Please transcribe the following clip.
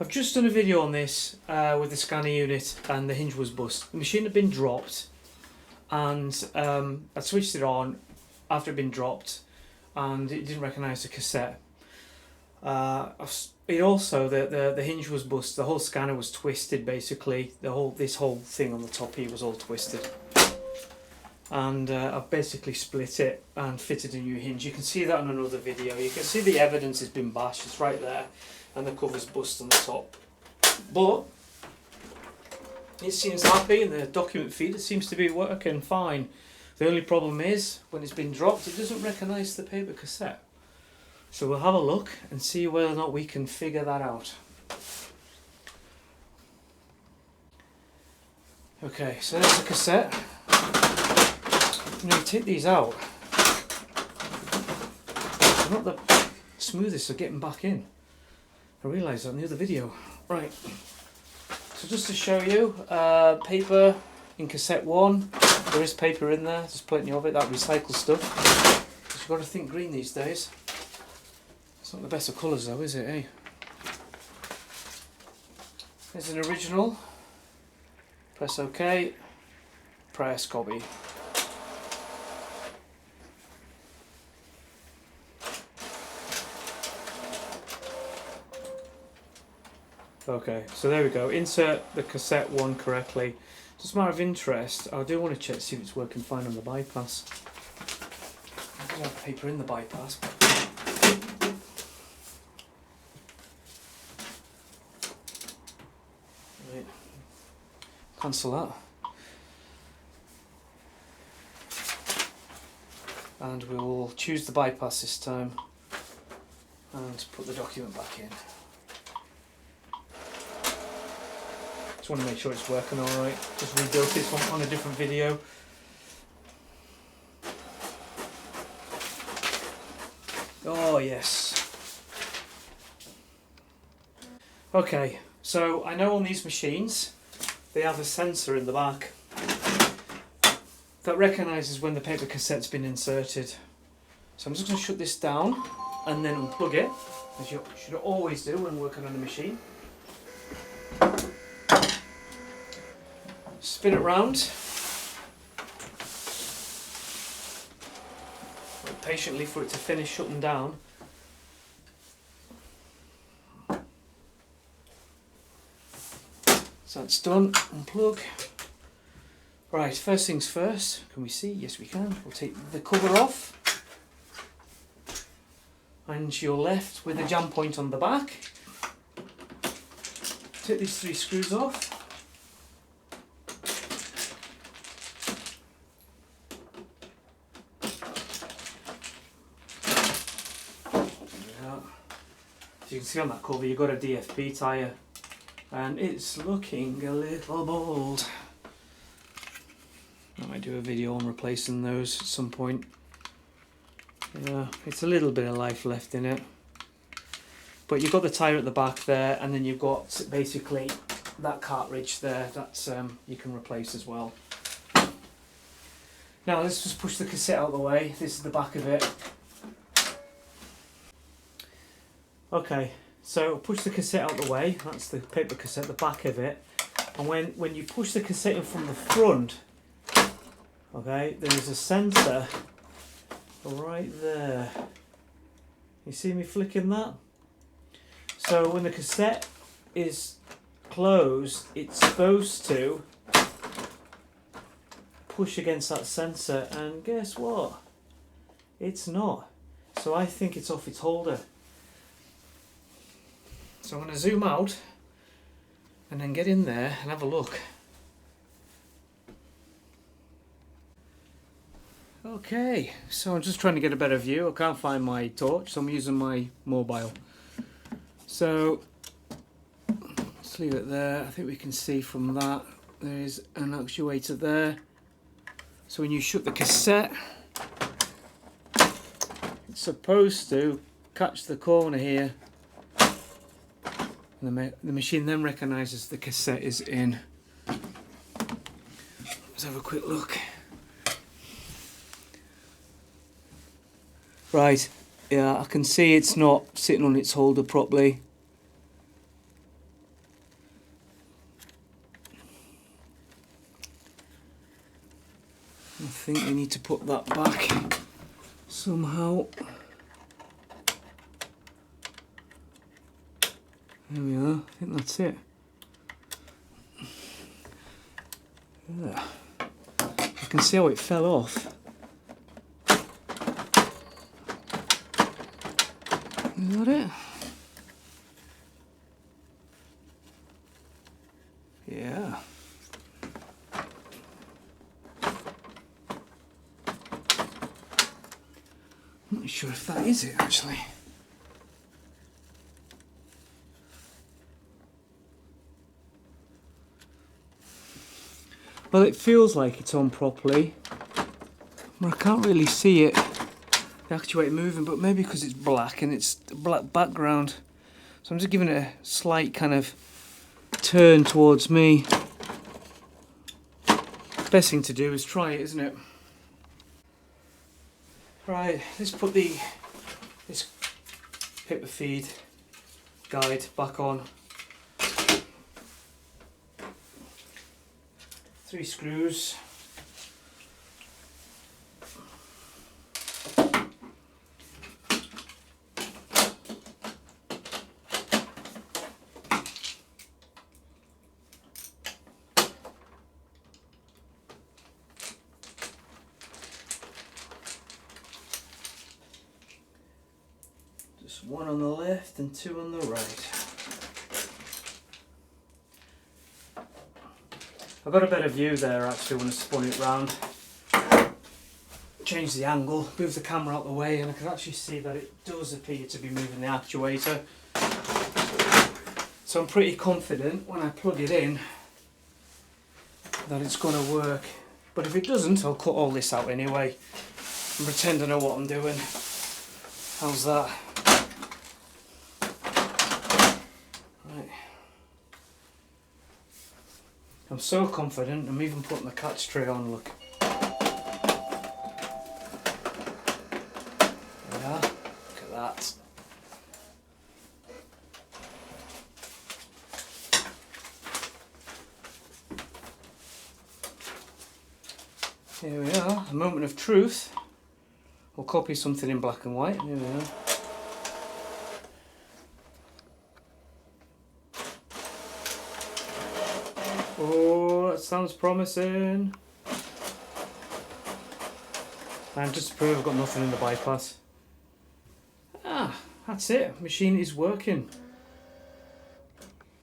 I've just done a video on this with the scanner unit and the hinge was bust. The machine had been dropped and I switched it on after it had been dropped and it didn't recognise the cassette. It also, the hinge was bust, the whole scanner was twisted basically, this whole thing on the top here was all twisted. And I've basically split it and fitted a new hinge. You can see that on another video. You can see the evidence has been bashed, it's right there, and the cover's bust on the top. But it seems happy and the document feeder seems to be working fine. The only problem is, when it's been dropped, it doesn't recognise the paper cassette. So we'll have a look and see whether or not we can figure that out. Okay, so there's the cassette. You know, you take these out, they're not the smoothest of getting back in. I realised that in the other video. Right, so just to show you, paper in cassette 1, there is paper in there, there's plenty of it, that recycled stuff. But you've got to think green these days. It's not the best of colours though, is it, eh? There's an original, press OK, press copy. Okay, so there we go. Insert the cassette 1 correctly. Just a matter of interest, I do want to check to see if it's working fine on the bypass. I don't have paper in the bypass. Right. Cancel that. And we will choose the bypass this time and put the document back in. Just want to make sure it's working alright. Just rebuilt this one on a different video. Oh yes. Okay, so I know on these machines they have a sensor in the back that recognises when the paper cassette's been inserted. So I'm just going to shut this down and then unplug it, as you should always do when working on a machine. Spin it round. Wait patiently for it to finish shutting down. So that's done. Unplug. Right, first things first. Can we see? Yes, we can. We'll take the cover off. And you're left with a jam point on the back. Take these 3 screws off. As you can see on that cover, you've got a DFP tyre and it's looking a little bald. I might do a video on replacing those at some point. Yeah, it's a little bit of life left in it. But you've got the tyre at the back there, and then you've got basically that cartridge there that you can replace as well. Now let's just push the cassette out of the way. This is the back of it. Okay, so push the cassette out of the way. That's the paper cassette, the back of it. And when you push the cassette in from the front, okay, there is a sensor right there. You see me flicking that? So when the cassette is closed, it's supposed to push against that sensor, and guess what? It's not. So I think it's off its holder. So I'm going to zoom out and then get in there and have a look. Okay, so I'm just trying to get a better view. I can't find my torch, so I'm using my mobile. So let's leave it there. I think we can see from that there's an actuator there. So when you shut the cassette, it's supposed to catch the corner here. And the machine then recognises the cassette is in. Let's have a quick look. Right, yeah, I can see it's not sitting on its holder properly. think we need to put that back somehow. There we are, I think that's it. Yeah. I can see how it fell off. Is that it? Yeah. I'm not sure if that is it actually. Well, it feels like it's on properly, but I can't really see it, the actuator moving, but maybe because it's black and it's a black background. So I'm just giving it a slight kind of turn towards me. Best thing to do is try it, isn't it? Right, let's put this paper feed guide back on. 3 screws. Just 1 on the left and 2 on the right. I got a better view there actually when I spun it round. Changed the angle, moved the camera out the way, and I can actually see that it does appear to be moving the actuator. So I'm pretty confident when I plug it in that it's going to work. But if it doesn't, I'll cut all this out anyway and pretend I know what I'm doing. How's that? Right. I'm so confident, I'm even putting the catch tray on, look. Yeah, look at that. Here we are, a moment of truth. We'll copy something in black and white, here we are. Oh, that sounds promising. And just to prove I've got nothing in the bypass. Ah, that's it. Machine is working.